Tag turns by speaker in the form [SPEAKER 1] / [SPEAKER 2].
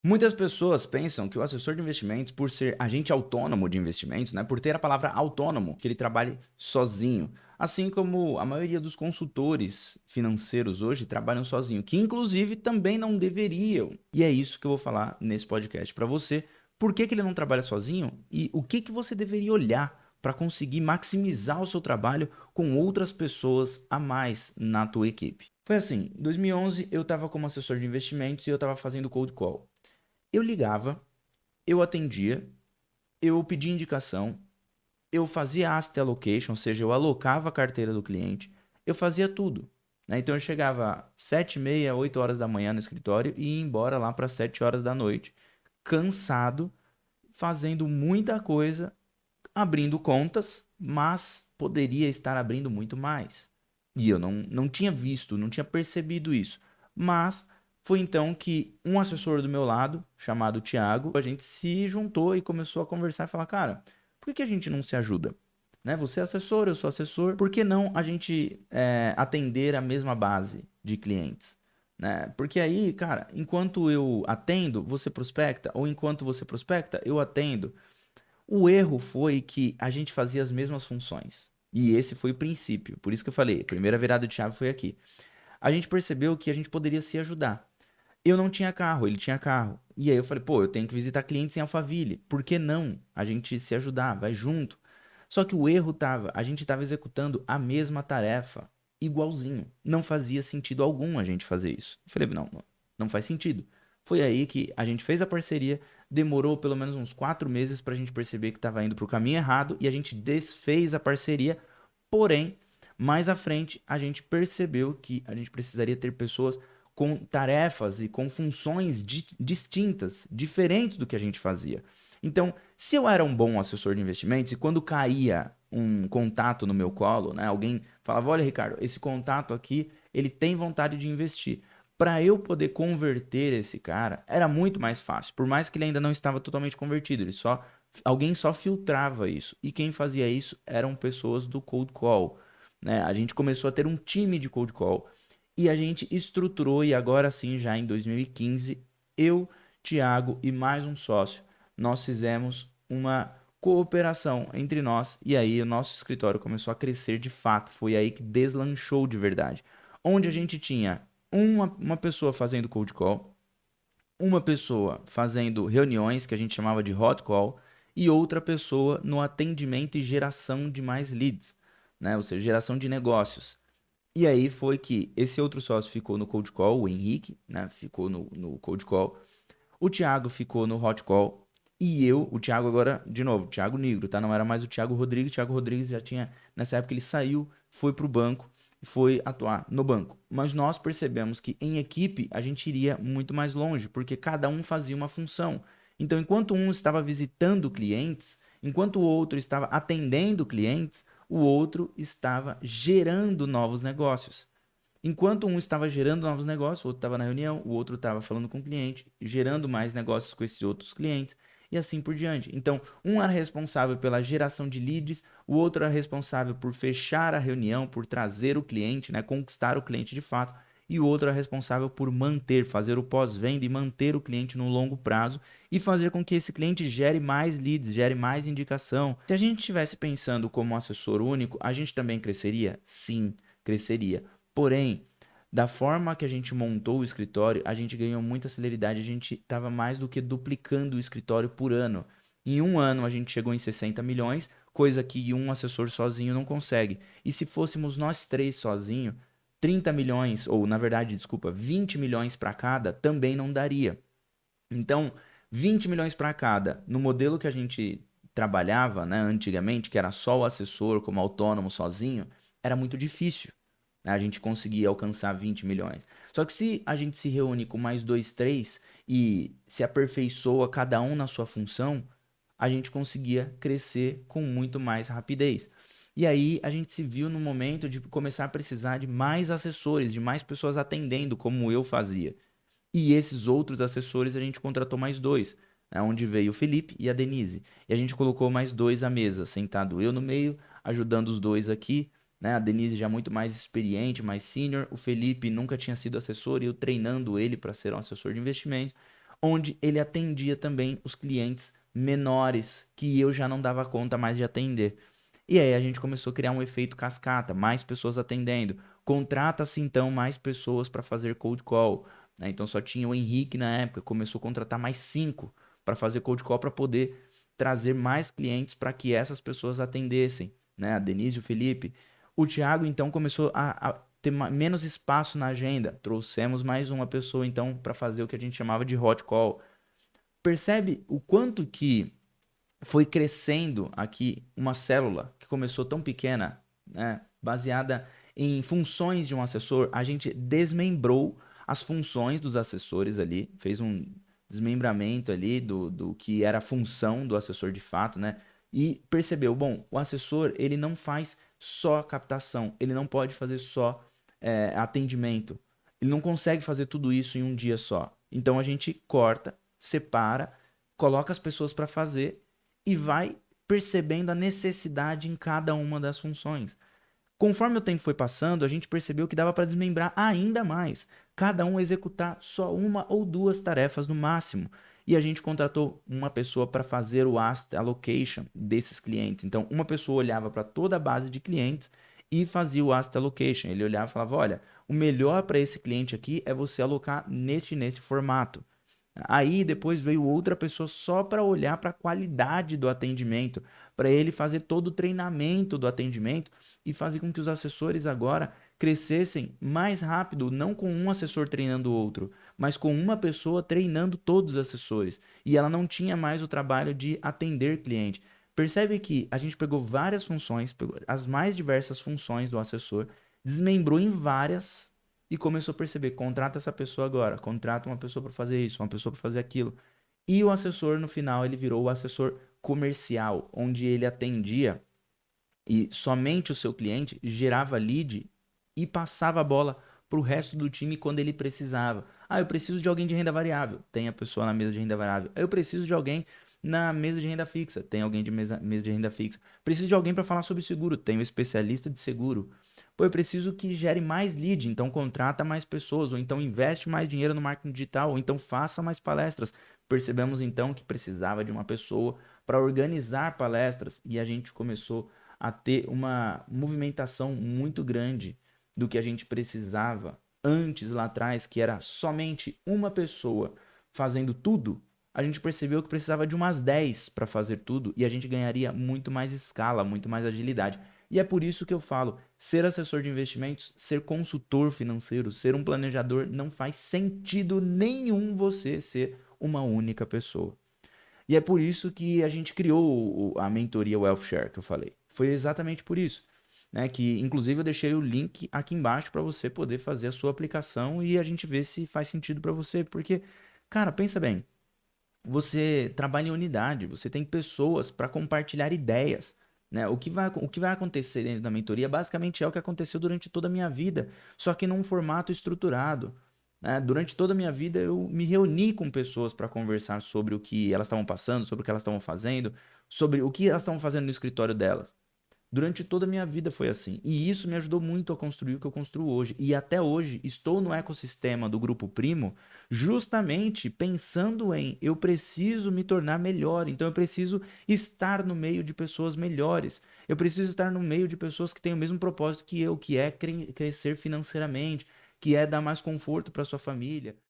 [SPEAKER 1] Muitas pessoas pensam que o assessor de investimentos, por ser agente autônomo de investimentos, né, por ter a palavra autônomo, que ele trabalhe sozinho. Assim como a maioria dos consultores financeiros hoje trabalham sozinho, que inclusive também não deveriam. E é isso que eu vou falar nesse podcast para você. Por que que ele não trabalha sozinho e o que que você deveria olhar para conseguir maximizar o seu trabalho com outras pessoas a mais na tua equipe. Foi assim, em 2011 eu estava como assessor de investimentos e eu estava fazendo cold call. Eu ligava, eu atendia, eu pedia indicação, eu fazia asset allocation, ou seja, eu alocava a carteira do cliente, eu fazia tudo. Né? Então eu chegava 7h30, 8 horas da manhã no escritório e ia embora lá para 7 horas da noite, cansado, fazendo muita coisa, abrindo contas, mas poderia estar abrindo muito mais. E eu não tinha visto, não tinha percebido isso. Mas foi então que um assessor do meu lado, chamado Thiago, a gente se juntou e começou a conversar e falar, cara, por que que a gente não se ajuda? Né? Você é assessor, eu sou assessor. Por que não a gente atender a mesma base de clientes? Né? Porque aí, cara, enquanto eu atendo, você prospecta, ou enquanto você prospecta, eu atendo. O erro foi que a gente fazia as mesmas funções. E esse foi o princípio. Por isso que eu falei, a primeira virada de chave foi aqui. A gente percebeu que a gente poderia se ajudar. Eu não tinha carro, ele tinha carro. E aí eu falei, pô, eu tenho que visitar clientes em Alphaville. Por que não a gente se ajudar? Vai junto. Só que o erro tava, a gente estava executando a mesma tarefa, igualzinho. Não fazia sentido algum a gente fazer isso. Eu falei, não, não faz sentido. Foi aí que a gente fez a parceria, demorou pelo menos uns 4 meses para a gente perceber que estava indo para o caminho errado e a gente desfez a parceria. Porém, mais à frente, a gente percebeu que a gente precisaria ter pessoas com tarefas e com funções distintas, diferentes do que a gente fazia. Então, se eu era um bom assessor de investimentos e quando caía um contato no meu colo, né, alguém falava, olha, Ricardo, esse contato aqui, ele tem vontade de investir. Para eu poder converter esse cara, era muito mais fácil. Por mais que ele ainda não estava totalmente convertido, alguém só filtrava isso. E quem fazia isso eram pessoas do cold call. Né? A gente começou a ter um time de cold call e a gente estruturou, e agora sim, já em 2015, eu, Thiago e mais um sócio, nós fizemos uma cooperação entre nós e aí o nosso escritório começou a crescer de fato. Foi aí que deslanchou de verdade. Onde a gente tinha uma pessoa fazendo cold call, uma pessoa fazendo reuniões que a gente chamava de hot call e outra pessoa no atendimento e geração de mais leads, né? Ou seja, geração de negócios. E aí foi que esse outro sócio ficou no cold call, o Henrique, né? Ficou no cold call. O Thiago ficou no hot call. E eu, o Thiago agora, de novo, Thiago Negro, tá? Não era mais o Thiago Rodrigues. O Thiago Rodrigues já tinha, nessa época ele saiu, foi pro banco e foi atuar no banco. Mas nós percebemos que em equipe a gente iria muito mais longe, porque cada um fazia uma função. Então, enquanto um estava visitando clientes, enquanto o outro estava atendendo clientes, o outro estava gerando novos negócios. Enquanto um estava gerando novos negócios, o outro estava na reunião, o outro estava falando com o cliente, gerando mais negócios com esses outros clientes e assim por diante. Então, um era responsável pela geração de leads, o outro era responsável por fechar a reunião, por trazer o cliente, né, conquistar o cliente de fato, e o outro era responsável por manter, fazer o pós-venda e manter o cliente no longo prazo e fazer com que esse cliente gere mais leads, gere mais indicação. Se a gente estivesse pensando como um assessor único, a gente também cresceria? Sim, cresceria. Porém, da forma que a gente montou o escritório, a gente ganhou muita celeridade, a gente estava mais do que duplicando o escritório por ano. Em um ano a gente chegou em 60 milhões, coisa que um assessor sozinho não consegue. E se fôssemos nós três sozinhos, 30 milhões, ou na verdade, desculpa, 20 milhões para cada, também não daria. Então, 20 milhões para cada, no modelo que a gente trabalhava, né, antigamente, que era só o assessor como autônomo sozinho, era muito difícil, né, a gente conseguir alcançar 20 milhões. Só que se a gente se reúne com mais dois, três e se aperfeiçoa cada um na sua função, a gente conseguia crescer com muito mais rapidez. E aí a gente se viu no momento de começar a precisar de mais assessores, de mais pessoas atendendo, como eu fazia. E esses outros assessores a gente contratou mais dois, né, onde veio o Felipe e a Denise. E a gente colocou mais dois à mesa, sentado eu no meio, ajudando os dois aqui, né? A Denise já muito mais experiente, mais sênior. O Felipe nunca tinha sido assessor e eu treinando ele para ser um assessor de investimentos. onde ele atendia também os clientes menores que eu já não dava conta mais de atender. E aí a gente começou a criar um efeito cascata, mais pessoas atendendo. Contrata-se então mais pessoas para fazer cold call, né? Então só tinha o Henrique na época, começou a contratar mais 5 para fazer cold call para poder trazer mais clientes para que essas pessoas atendessem, né? A Denise e o Felipe. O Thiago então começou a ter menos espaço na agenda. Trouxemos mais uma pessoa então para fazer o que a gente chamava de hot call. Percebe o quanto que foi crescendo aqui uma célula que começou tão pequena, né, baseada em funções de um assessor, a gente desmembrou as funções dos assessores ali, fez um desmembramento ali do que era a função do assessor de fato, né? E percebeu, bom, o assessor ele não faz só captação, ele não pode fazer só atendimento, ele não consegue fazer tudo isso em um dia só. Então a gente corta, separa, coloca as pessoas para fazer e vai percebendo a necessidade em cada uma das funções. Conforme o tempo foi passando, a gente percebeu que dava para desmembrar ainda mais, cada um executar só uma ou duas tarefas no máximo. E a gente contratou uma pessoa para fazer o asset allocation desses clientes. Então, uma pessoa olhava para toda a base de clientes e fazia o asset allocation. Ele olhava e falava: olha, o melhor para esse cliente aqui é você alocar neste formato. Aí depois veio outra pessoa só para olhar para a qualidade do atendimento, para ele fazer todo o treinamento do atendimento e fazer com que os assessores agora crescessem mais rápido, não com um assessor treinando o outro, mas com uma pessoa treinando todos os assessores. E ela não tinha mais o trabalho de atender cliente. Percebe que a gente pegou várias funções, pegou as mais diversas funções do assessor, desmembrou em várias e começou a perceber, contrata essa pessoa agora, contrata uma pessoa para fazer isso, uma pessoa para fazer aquilo. E o assessor, no final, ele virou o assessor comercial, onde ele atendia e somente o seu cliente gerava lead e passava a bola para o resto do time quando ele precisava. Ah, eu preciso de alguém de renda variável. Tem a pessoa na mesa de renda variável. Eu preciso de alguém na mesa de renda fixa. Tem alguém de mesa de renda fixa. Preciso de alguém para falar sobre seguro. Tem um especialista de seguro. Pô, eu preciso que gere mais lead, então contrata mais pessoas, ou então investe mais dinheiro no marketing digital, ou então faça mais palestras. Percebemos então que precisava de uma pessoa para organizar palestras e a gente começou a ter uma movimentação muito grande do que a gente precisava antes lá atrás, que era somente uma pessoa fazendo tudo. A gente percebeu que precisava de umas 10 para fazer tudo e a gente ganharia muito mais escala, muito mais agilidade. E é por isso que eu falo, ser assessor de investimentos, ser consultor financeiro, ser um planejador, não faz sentido nenhum você ser uma única pessoa. E é por isso que a gente criou a mentoria Wealth Share que eu falei. Foi exatamente por isso, né? Que inclusive eu deixei o link aqui embaixo para você poder fazer a sua aplicação e a gente ver se faz sentido para você, porque, cara, pensa bem, você trabalha em unidade, você tem pessoas para compartilhar ideias, né? O que vai acontecer dentro da mentoria basicamente é o que aconteceu durante toda a minha vida, só que num formato estruturado, né? Durante toda a minha vida eu me reuni com pessoas para conversar sobre o que elas estavam passando, sobre o que elas estavam fazendo, sobre o que elas estavam fazendo no escritório delas. Durante toda a minha vida foi assim. E isso me ajudou muito a construir o que eu construo hoje. E até hoje estou no ecossistema do Grupo Primo justamente pensando em eu preciso me tornar melhor. Então eu preciso estar no meio de pessoas melhores. Eu preciso estar no meio de pessoas que têm o mesmo propósito que eu, que é crescer financeiramente, que é dar mais conforto para sua família.